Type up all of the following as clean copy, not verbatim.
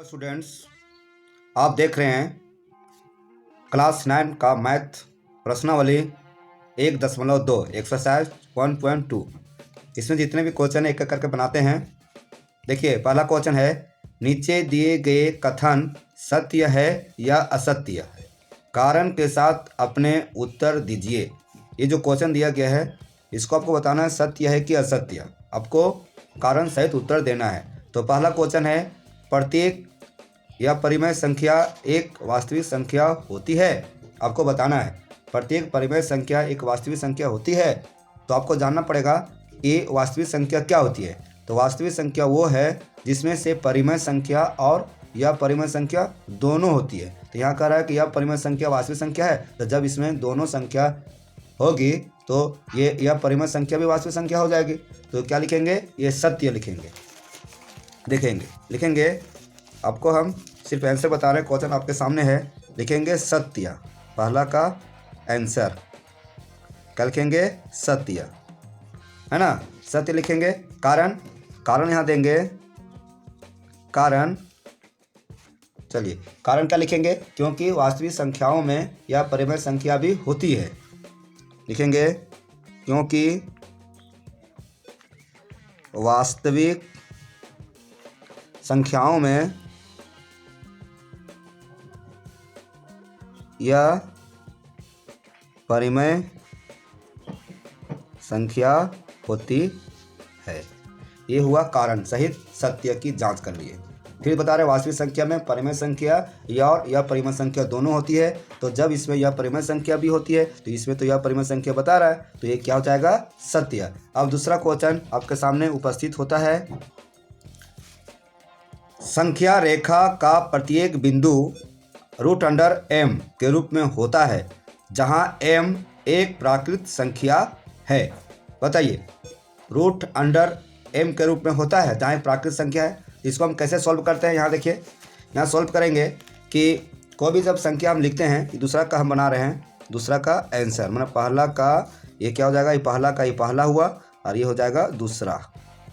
Students, आप देख रहे हैं क्लास 9 का मैथ प्रश्नावली 1.2 एक्सरसाइज 1.2। इसमें जितने भी क्वेश्चन एक एक करके बनाते हैं। देखिए, पहला क्वेश्चन है, नीचे दिए गए कथन सत्य है या असत्य है, कारण के साथ अपने उत्तर दीजिए। ये जो क्वेश्चन दिया गया है इसको आपको बताना है सत्य है कि असत्य। आपको कारण सहित उत्तर देना है। तो पहला क्वेश्चन है, प्रत्येक या परिमेय संख्या एक वास्तविक संख्या होती है। आपको बताना है प्रत्येक परिमेय संख्या एक वास्तविक संख्या होती है। तो आपको जानना पड़ेगा ये वास्तविक संख्या क्या होती है। तो वास्तविक संख्या वो है जिसमें से परिमेय संख्या और यह परिमेय संख्या दोनों होती है। तो यहाँ कह रहा है कि यह परिमेय संख्या वास्तविक संख्या है, तो जब इसमें दोनों संख्या होगी तो यह परिमेय संख्या भी वास्तविक संख्या हो जाएगी। तो क्या लिखेंगे? ये सत्य लिखेंगे। लिखेंगे आपको हम सिर्फ आंसर बता रहे हैं, क्वेश्चन आपके सामने है। लिखेंगे सत्य, पहला का आंसर क्या लिखेंगे? सत्य, है ना। सत्य लिखेंगे। कारण यहाँ देंगे। कारण, चलिए कारण क्या लिखेंगे? क्योंकि वास्तविक संख्याओं में यह परिमेय संख्या भी होती है। लिखेंगे क्योंकि वास्तविक संख्याओं में यह परिमेय संख्या होती है। ये हुआ कारण सहित सत्य की जांच कर लिए। फिर बता रहे वास्तविक संख्या में परिमेय संख्या और यह परिमेय संख्या दोनों होती है। तो जब इसमें यह परिमेय संख्या भी होती है तो इसमें तो यह परिमेय संख्या बता रहा है, तो ये क्या हो जाएगा? सत्य। अब दूसरा क्वेश्चन आपके सामने उपस्थित होता है, संख्या रेखा का प्रत्येक बिंदु √m के रूप में होता है जहां m एक प्राकृत संख्या है। बताइए, √m के रूप में होता है जहां एक प्राकृत संख्या है। इसको हम कैसे सॉल्व करते हैं? यहाँ देखिए, यहाँ सॉल्व करेंगे कि कोई भी जब संख्या हम लिखते हैं, दूसरा का हम बना रहे हैं, दूसरा का आंसर, मतलब पहला का ये क्या हो जाएगा? ये पहला का ये पहला हुआ और ये हो जाएगा दूसरा,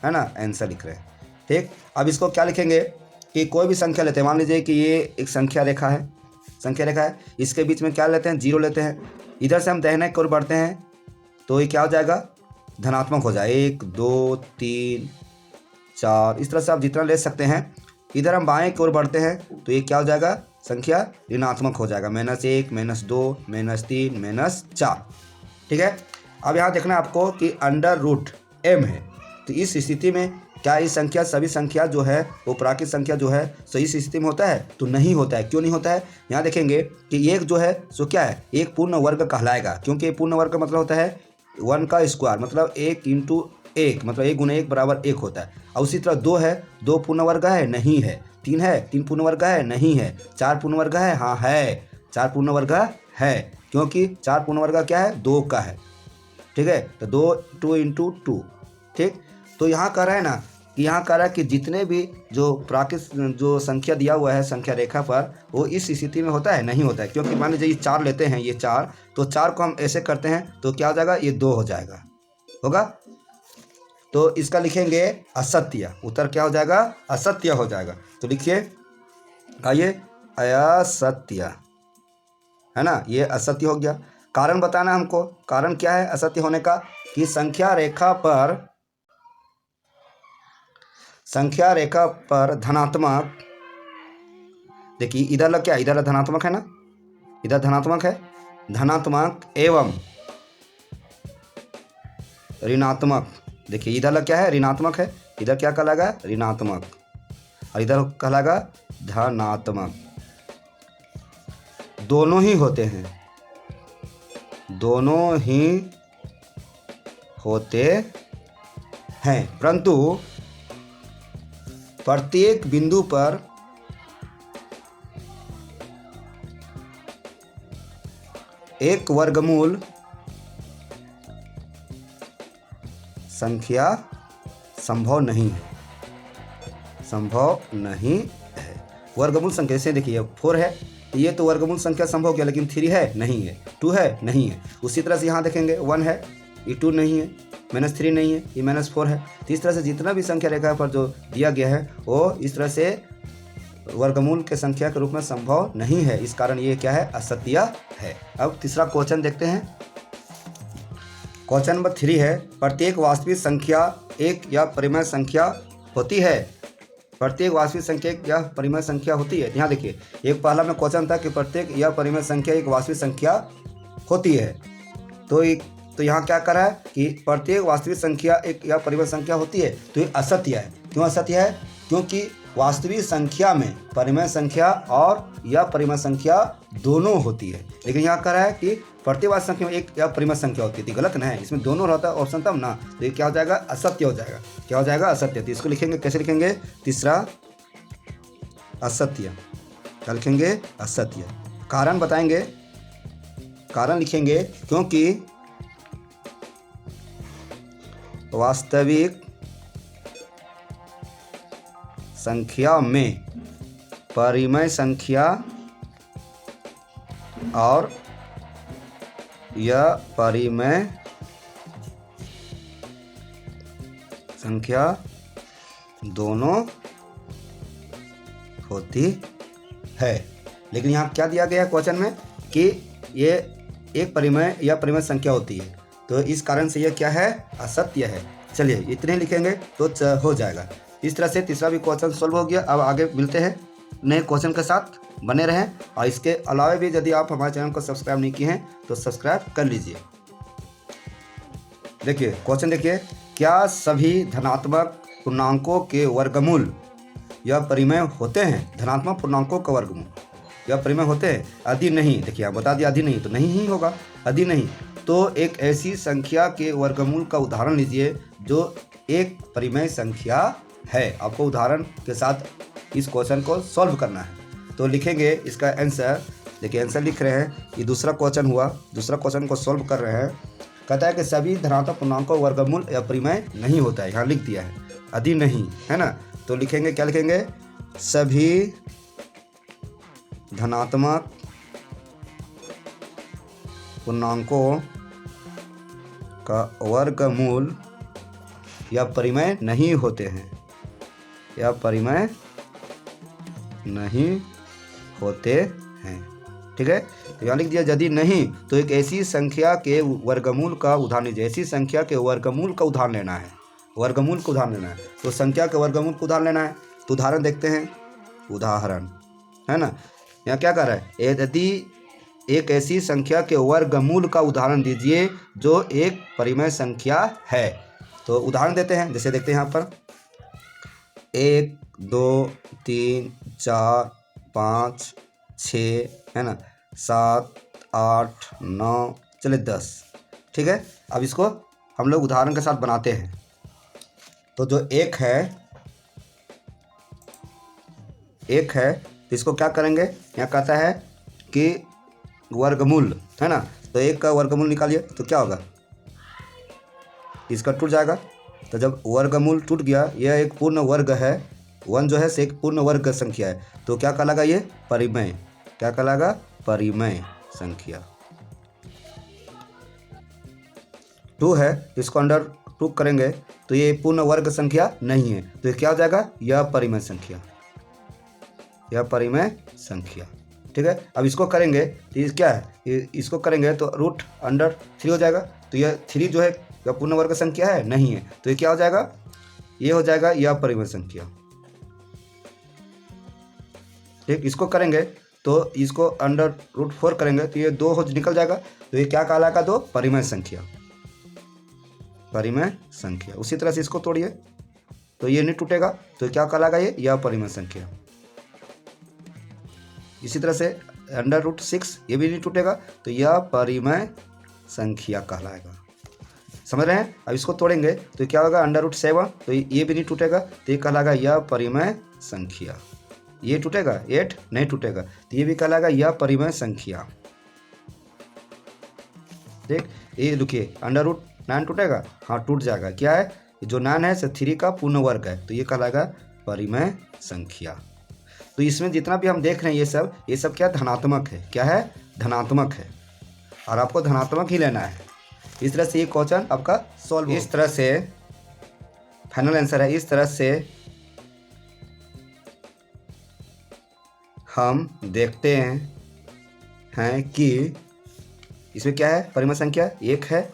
है ना। आंसर लिख रहे हैं, ठीक। अब इसको क्या लिखेंगे कि कोई भी संख्या लेते हैं, मान लीजिए कि ये एक संख्या रेखा है, इसके बीच में क्या लेते हैं? 0 लेते हैं। इधर से हम दाहिने की ओर बढ़ते हैं तो ये क्या हो जाएगा? धनात्मक हो जाए। 1 2 3 4, इस तरह से आप जितना ले सकते हैं। इधर हम बाएं की ओर बढ़ते हैं तो ये क्या हो जाएगा? संख्या ऋणात्मक हो जाएगा। -1 -2 -3 -4, ठीक है। अब यहाँ देखना है आपको कि √m है, तो इस स्थिति में क्या ये संख्या सभी संख्या जो है वो प्राकृत संख्या जो है सो इस स्थिति में होता है? तो नहीं होता है। क्यों नहीं होता है? यहाँ देखेंगे कि एक जो है सो क्या है? एक पूर्ण वर्ग कहलाएगा, क्योंकि पूर्ण वर्ग का मतलब होता है 1 का स्क्वायर, मतलब 1 × 1, मतलब 1 × 1 = 1 होता है। और उसी तरह 2 है, 2 पूर्ण वर्ग है? नहीं है। 3 है, 3 पूर्ण वर्ग है? नहीं है। 4 पूर्ण वर्ग है? हाँ है, 4 पूर्ण वर्ग है, क्योंकि 4 पूर्ण वर्ग क्या है? 2 का है, ठीक है। तो 2 × 2, ठीक। तो यहाँ कह रहा है ना कि यहाँ कह रहा है कि जितने भी जो प्राकृत जो संख्या दिया हुआ है संख्या रेखा पर, वो इस स्थिति में होता है? नहीं होता है। क्योंकि मान लीजिए ये 4 लेते हैं, ये 4, तो 4 को हम ऐसे करते हैं तो क्या हो जाएगा? ये 2 हो जाएगा, होगा। तो इसका लिखेंगे असत्य। उत्तर क्या हो जाएगा? असत्य हो जाएगा। तो लिखिए, आइए, असत्य, है ना। ये असत्य हो गया। कारण बताना हमको। कारण क्या है असत्य होने का? कि संख्या रेखा पर धनात्मक, देखिए इधर लग क्या? इधर धनात्मक है ना, इधर धनात्मक है, धनात्मक एवं ऋणात्मक। देखिए इधर लग क्या है? ऋणात्मक है। इधर क्या कहलाएगा? ऋणात्मक, और इधर कहलाएगा धनात्मक। दोनों ही होते हैं, दोनों ही होते हैं, परंतु प्रत्येक बिंदु पर एक वर्गमूल संख्या संभव नहीं है। वर्गमूल संख्या जैसे देखिए 4 है, ये तो वर्गमूल संख्या संभव हो गया, लेकिन 3 है? नहीं है। 2 है? नहीं है। उसी तरह से यहाँ देखेंगे 1 है, ये 2 नहीं है। -3 नहीं है, ये -4 है। तो इस तरह से जितना भी संख्या रेखा पर जो दिया गया है वो इस तरह से वर्गमूल के संख्या के रूप में संभव नहीं है, इस कारण ये क्या है, असत्य है। अब तीसरा क्वेश्चन देखते हैं। क्वेश्चन नंबर 3 है, प्रत्येक वास्तविक संख्या एक या परिमेय संख्या होती है। प्रत्येक वास्तविक संख्या एक या परिमेय संख्या होती है। यहाँ देखिए, एक पहला में क्वेश्चन था कि प्रत्येक या परिमेय संख्या एक वास्तविक संख्या होती है। तो यहाँ क्या करा है कि प्रत्येक वास्तविक संख्या एक या परिमेय संख्या होती है, तो ये असत्य है। क्यों असत्य है? क्योंकि वास्तविक संख्या में परिमेय संख्या और या परिमेय संख्या दोनों होती है। लेकिन यहाँ कह रहा है कि प्रत्येक वास्तविक संख्या में एक या परिमेय संख्या होती है, तो गलत ना है, इसमें दोनों रहता है ऑप्शन तब ना, तो ये क्या हो जाएगा, असत्य हो जाएगा। क्या हो जाएगा, असत्य। तो इसको लिखेंगे, कैसे लिखेंगे, तीसरा असत्य। क्या लिखेंगे, असत्य। कारण बताएंगे, कारण लिखेंगे क्योंकि वास्तविक संख्या में परिमेय संख्या और या परिमेय संख्या दोनों होती है। लेकिन यहाँ क्या दिया गया है क्वेश्चन में कि ये एक परिमेय या परिमेय संख्या होती है, तो इस कारण से ये क्या है, असत्य है। चलिए इतने लिखेंगे तो हो जाएगा। इस तरह से तीसरा भी क्वेश्चन सॉल्व हो गया। अब आगे मिलते हैं नए क्वेश्चन के साथ, बने रहें। और इसके अलावा भी यदि आप हमारे चैनल को सब्सक्राइब नहीं किए हैं तो सब्सक्राइब कर लीजिए। देखिए क्वेश्चन देखिए, क्या सभी धनात्मक पूर्णांकों के वर्गमूल या परिमेय होते हैं? धनात्मक पूर्णांकों का वर्गमूल या परिमेय होते हैं? यदि नहीं, देखिए आप बता दिया, यदि नहीं तो नहीं ही होगा। यदि नहीं तो एक ऐसी संख्या के वर्गमूल का उदाहरण लीजिए जो एक परिमेय संख्या है। आपको उदाहरण के साथ इस क्वेश्चन को सॉल्व करना है। तो लिखेंगे इसका आंसर, देखिए आंसर लिख रहे हैं, ये दूसरा क्वेश्चन हुआ, दूसरा क्वेश्चन को सॉल्व कर रहे हैं। कहता है कि सभी धनात्मक पूर्णांकों का वर्गमूल या परिमेय नहीं होता है, यहाँ लिख दिया है, यदि नहीं है ना, तो लिखेंगे, क्या लिखेंगे, सभी धनात्मक पूर्णांकों का वर्गमूल या परिमेय नहीं होते हैं, या परिमेय नहीं होते हैं। ठीक है, तो यहाँ लिख दिया, यदि नहीं तो एक ऐसी संख्या के वर्गमूल का उदाहरण लीजिए। ऐसी संख्या के वर्गमूल का उदाहरण लेना है, वर्गमूल का उदाहरण लेना है। तो संख्या के वर्गमूल का उदाहरण लेना है, तो उदाहरण देखते हैं, उदाहरण है ना। यहाँ क्या कर रहा है, यदि एक ऐसी संख्या के वर्गमूल का उदाहरण दीजिए जो एक परिमेय संख्या है। तो उदाहरण देते हैं, जैसे देखते हैं यहाँ पर 1 2 3 4 5 6 है ना, 7 8 9, चले 10। ठीक है, अब इसको हम लोग उदाहरण के साथ बनाते हैं। तो जो एक है तो इसको क्या करेंगे, यहाँ कहता है कि वर्गमूल है ना, तो एक का वर्गमूल निकालिए तो क्या होगा, इसका टूट जाएगा। तो जब वर्गमूल टूट गया, यह एक पूर्ण वर्ग है, 1 जो है से एक पूर्ण वर्ग संख्या है, तो क्या कहलागा, ये परिमेय। क्या कहलागा, परिमेय संख्या। 2 है, इसको अंडर 2 करेंगे तो ये पूर्ण वर्ग संख्या नहीं है, तो ये क्या हो जाएगा, यह परिमेय संख्या, यह परिमेय संख्या। ठीक है, अब इसको करेंगे तो ये क्या है, इसको करेंगे तो √3 हो जाएगा। तो यह 3 जो है यह पूर्ण वर्ग संख्या है, नहीं है, तो ये क्या हो जाएगा, ये हो जाएगा यह परिमेय संख्या। ठीक, इसको करेंगे तो इसको √4 करेंगे तो ये 2 हो निकल जाएगा, तो ये क्या कहलाएगा, 2 परिमेय संख्या, परिमेय संख्या। उसी तरह से इसको तोड़िए तो ये नहीं टूटेगा, तो क्या कहलाएगा, ये यह परिमेय संख्या। इसी तरह से √6 ये भी नहीं टूटेगा, तो यह परिमेय संख्या कहलाएगा। समझ रहे हैं। अब इसको तोड़ेंगे तो क्या होगा, √7, तो ये भी नहीं टूटेगा, तो ये कहलाएगा यह परिमेय संख्या। ये टूटेगा, 8 नहीं टूटेगा, तो ये भी कहलाएगा यह परिमेय संख्या। देख ये देखिए, √9 टूटेगा, हाँ टूट जाएगा। क्या है, जो 9 है 3 का पूर्ण वर्ग है, तो ये कहलाएगा परिमेय संख्या। तो इसमें जितना भी हम देख रहे हैं ये सब क्या धनात्मक है, क्या है, धनात्मक है, और आपको धनात्मक ही लेना है। इस तरह से ये क्वेश्चन आपका सॉल्व, इस तरह से फाइनल आंसर है। इस तरह से हम देखते हैं कि इसमें क्या है, परिमेय संख्या 1 है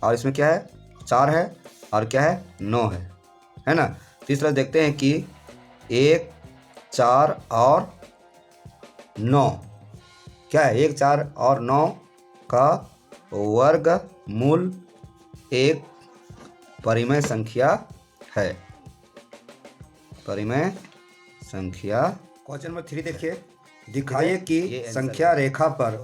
और इसमें क्या है 4 है और क्या है 9 है ना। तीसरा देखते हैं कि 1, 4 और 9 क्या है, 1, 4 और 9 का वर्गमूल एक परिमेय संख्या है। परिमेय संख्या। क्वेश्चन नंबर 3 देखिए, दिखाइए कि संख्या रेखा पर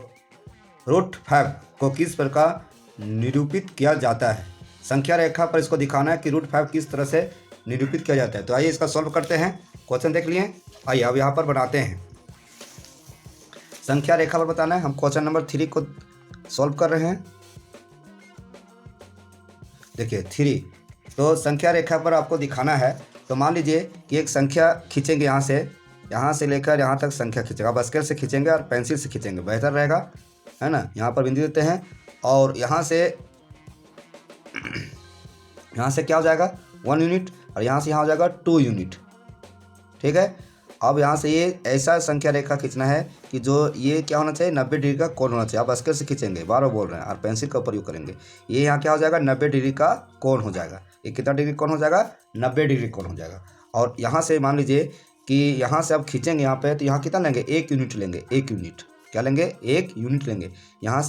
√5 को किस प्रकार निरूपित किया जाता है। संख्या रेखा पर इसको दिखाना है कि √5 किस तरह से निरूपित किया जाता है। तो आइए इसका सॉल्व करते हैं। क्वेश्चन देख लिए, आइए अब यहाँ पर बनाते हैं। संख्या रेखा पर बताना है, हम क्वेश्चन नंबर 3 को सॉल्व कर रहे हैं। देखिए 3, तो संख्या रेखा पर आपको दिखाना है। तो मान लीजिए कि एक संख्या खींचेंगे, यहाँ से लेकर यहाँ तक संख्या खींचेगा। आप स्केल से खींचेंगे और पेंसिल से खींचेंगे, बेहतर रहेगा, है ना। यहाँ पर बिंदु देते हैं और यहाँ से क्या हो जाएगा 1 यूनिट और यहाँ से यहाँ हो जाएगा 2 यूनिट। ठीक है, अब यहाँ से ये ऐसा संख्या रेखा खींचना है कि जो ये क्या होना चाहिए 90 डिग्री का कोण होना चाहिए। आप स्केल से खींचेंगे, बार बार बोल रहे हैं, और पेंसिल का प्रयोग करेंगे। ये यहाँ क्या हो जाएगा 90 डिग्री का कोण हो जाएगा। ये कितना डिग्री कोण हो जाएगा 90 डिग्री कोण हो जाएगा। और यहाँ से मान लीजिए कि यहाँ से आप खींचेंगे यहाँ पे, तो यहाँ कितना लेंगे 1 यूनिट लेंगे। 1 यूनिट क्या लेंगे 1 यूनिट लेंगे। यहाँ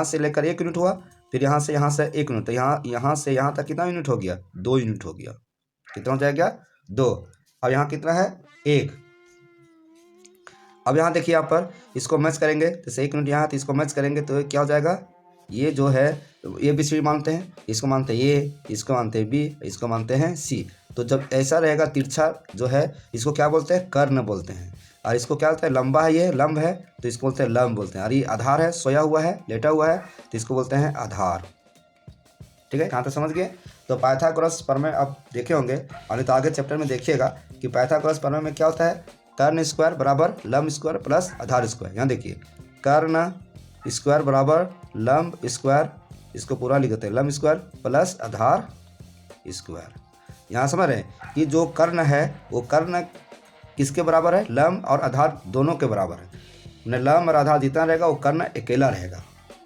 से लेकर 1 यूनिट हुआ, फिर यहाँ से 1 यूनिट, तो यहाँ से यहाँ तक कितना यूनिट हो गया 2 यूनिट हो गया। कितना हो जाएगा 2। अब यहाँ कितना है 1। अब यहाँ देखिए यहाँ पर इसको मैच करेंगे, जैसे 1 यूनिट यहाँ, तो इसको मैच करेंगे तो क्या हो जाएगा, ये जो है ABCD मानते हैं, इसको मानते हैं A, इसको मानते हैं B, इसको मानते हैं C। तो जब ऐसा रहेगा तिरछा जो है इसको क्या बोलते हैं कर्ण बोलते हैं। और इसको क्या बोलते हैं लंबा है, ये लंब है तो इसको बोलते हैं लंब बोलते हैं। और ये आधार है, सोया हुआ है, लेटा हुआ है, तो इसको बोलते हैं आधार। ठीक है, कहाँ तक समझ गए। तो पाइथागोरस प्रमेय आप देखे होंगे और नहीं तो आगे चैप्टर में देखिएगा कि पाइथागोरस प्रमेय में क्या होता है, कर्ण स्क्वायर बराबर लंब स्क्वायर प्लस आधार स्क्वायर। यहाँ देखिए कर्ण स्क्वायर बराबर लंब स्क्वायर, इसको पूरा लिखते हैं लंब स्क्वायर प्लस आधार स्क्वायर। यहाँ समझ रहे हैं कि जो कर्ण है वो कर्ण किसके बराबर है, लंब और आधार दोनों के बराबर है। न लंब और आधार जितना रहेगा वो कर्ण अकेला रहेगा।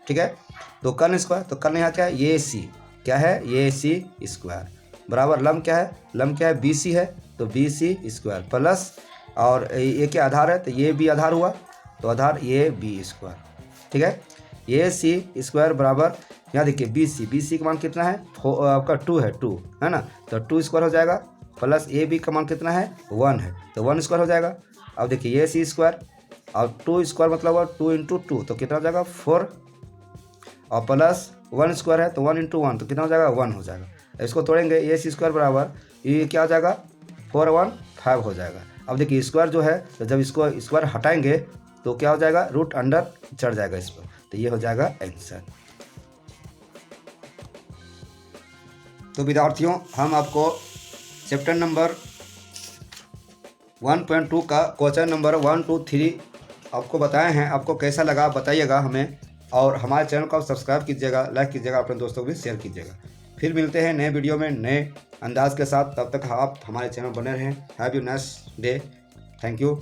ठीक है, तो कर्ण स्क्वायर, तो कर्ण यहाँ क्या है ये AC, क्या है ये AC स्क्वायर बराबर लंब क्या है, लंब क्या है BC है, तो BC स्क्वायर प्लस, और ये क्या आधार है, तो ये भी आधार हुआ, तो आधार ये B स्क्वायर। ठीक है, AC स्क्वायर बराबर यहाँ देखिए BC का मान कितना है आपका 2 है, 2 है ना, तो 2 स्क्वायर हो जाएगा प्लस AB का मान कितना है 1 है, तो 1 स्क्वायर हो जाएगा। अब देखिए AC स्क्वायर और 2 स्क्वायर मतलब हुआ 2 × 2, तो कितना हो जाएगा 4, और प्लस 1 स्क्वायर है तो 1 × 1, तो कितना हो जाएगा 1 हो जाएगा। इसको तोड़ेंगे AC स्क्वायर बराबर ये क्या हो जाएगा 4 1 5 हो जाएगा। अब देखिए स्क्वायर जो है, तो जब इसको स्क्वायर हटाएंगे तो क्या हो जाएगा रूट अंडर चढ़ जाएगा इस पर, तो ये हो जाएगा आंसर। तो विद्यार्थियों हम आपको चैप्टर नंबर 1.2 का क्वेश्चन नंबर 1 2 3 आपको बताए हैं। आपको कैसा लगा बताइएगा हमें, और हमारे चैनल को आप सब्सक्राइब कीजिएगा, लाइक कीजिएगा, अपने दोस्तों को भी शेयर कीजिएगा। फिर मिलते हैं नए वीडियो में नए अंदाज के साथ, तब तक आप हमारे चैनल बने रहें। Have you nice day, thank you.